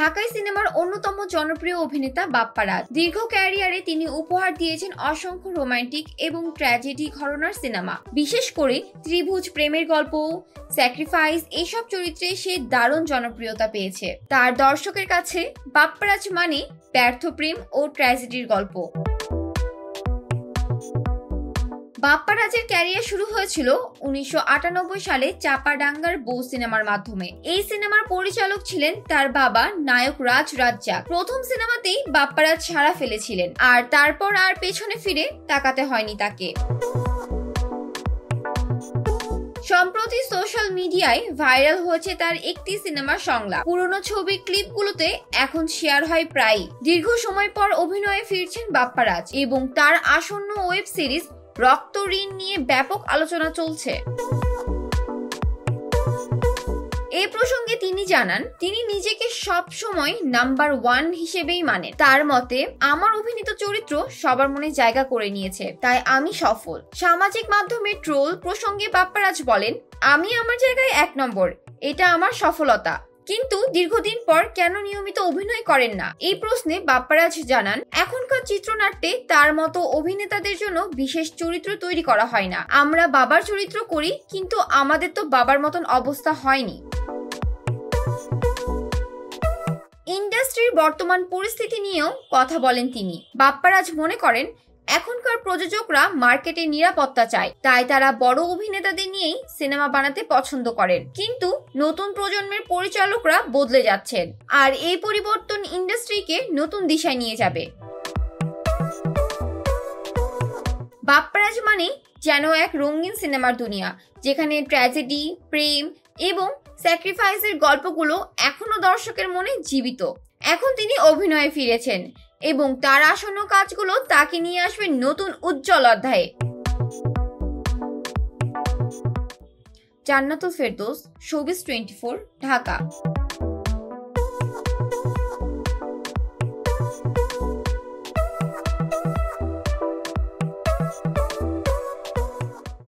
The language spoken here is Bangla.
ঢাকাই সিনেমার অন্যতম জনপ্রিয় অভিনেতা বাপ্পা রাজ। দীর্ঘ ক্যারিয়ারে তিনি উপহার দিয়েছেন অসংখ্য রোমান্টিক এবং ট্র্যাজেডি ঘরানার সিনেমা। বিশেষ করে ত্রিভুজ, প্রেমের গল্প, স্যাক্রিফাইস এইসব চরিত্রে সে দারুণ জনপ্রিয়তা পেয়েছে। তার দর্শকের কাছে বাপ্পা রাজ মানে ব্যর্থ প্রেম ও ট্র্যাজেডির গল্প। বাপ্পা রাজের ক্যারিয়ার শুরু হয়েছিল 1998 সালে চাপাডাঙ্গার বউ সিনেমার মাধ্যমে। এই সিনেমার পরিচালক ছিলেন তার বাবা নায়ক রাজ রাজ্জাক। প্রথম সিনেমাতেই বাপ্পা রাজ সাড়া ফেলেছিলেন, আর তারপর আর পেছনে ফিরে তাকাতে হয়নি তাকে। সম্প্রতি সোশ্যাল মিডিয়ায় ভাইরাল হয়েছে তার একটি সিনেমার সংলাপ। পুরনো ছবির ক্লিপগুলোতে এখন শেয়ার হয় প্রায়। দীর্ঘ সময় পর অভিনয়ে ফিরছেন বাপ্পা রাজ এবং তার আসন্ন ওয়েব সিরিজ রক্ত ঋণ নিয়ে ব্যাপক আলোচনা চলছে। এই প্রসঙ্গে তিনি জানান, তিনি নিজেকে সব সময় নাম্বার 1 হিসেবেই মানেন। তার মতে, আমার অভিনীত চরিত্র সবার মনে জায়গা করে নিয়েছে, তাই আমি সফল। সামাজিক মাধ্যমে ট্রোল প্রসঙ্গে বাপ্পা রাজ বলেন, আমি আমার জায়গায় 1 নম্বর, এটা আমার সফলতা। কিন্তু দীর্ঘদিন পর কেন নিয়মিত অভিনয় করেন না? এই প্রশ্নে বাপ্পা রাজ জানান, এখনকার চিত্রনাট্যে তার মতো অভিনেতাদের জন্য বিশেষ চরিত্র তৈরি করা হয় না। আমরা বাবার চরিত্র করি, কিন্তু আমাদের তো বাবার মতন অবস্থা হয়নি। ইন্ডাস্ট্রির বর্তমান পরিস্থিতি নিয়েও কথা বলেন তিনি। বাপ্পা রাজ মনে করেন, এখনকার প্রযোজকরা মার্কেটে নিরাপত্তা চায়, তাই তারা বড় অভিনেতাদের নিয়েই সিনেমা বানাতে পছন্দ করেন। কিন্তু নতুন প্রজন্মের পরিচালকরা বদলে যাচ্ছেন, আর এই পরিবর্তন ইন্ডাস্ট্রিকে নতুন দিশায় নিয়ে যাবে। বাপ্পা রাজ মানে যেন এক রঙিন সিনেমার দুনিয়া, যেখানে ট্র্যাজেডি, প্রেম এবং স্যাক্রিফাইসের গল্পগুলো এখনো দর্শকের মনে জীবিত। এখন তিনি অভিনয়ে ফিরেছেন এবং তার আসন্ন কাজগুলো তাকে নিয়ে আসবে নতুন উজ্জ্বল অধ্যায়ে। জান্নাতুল ফেরদৌস, শোবিজ 24, ঢাকা।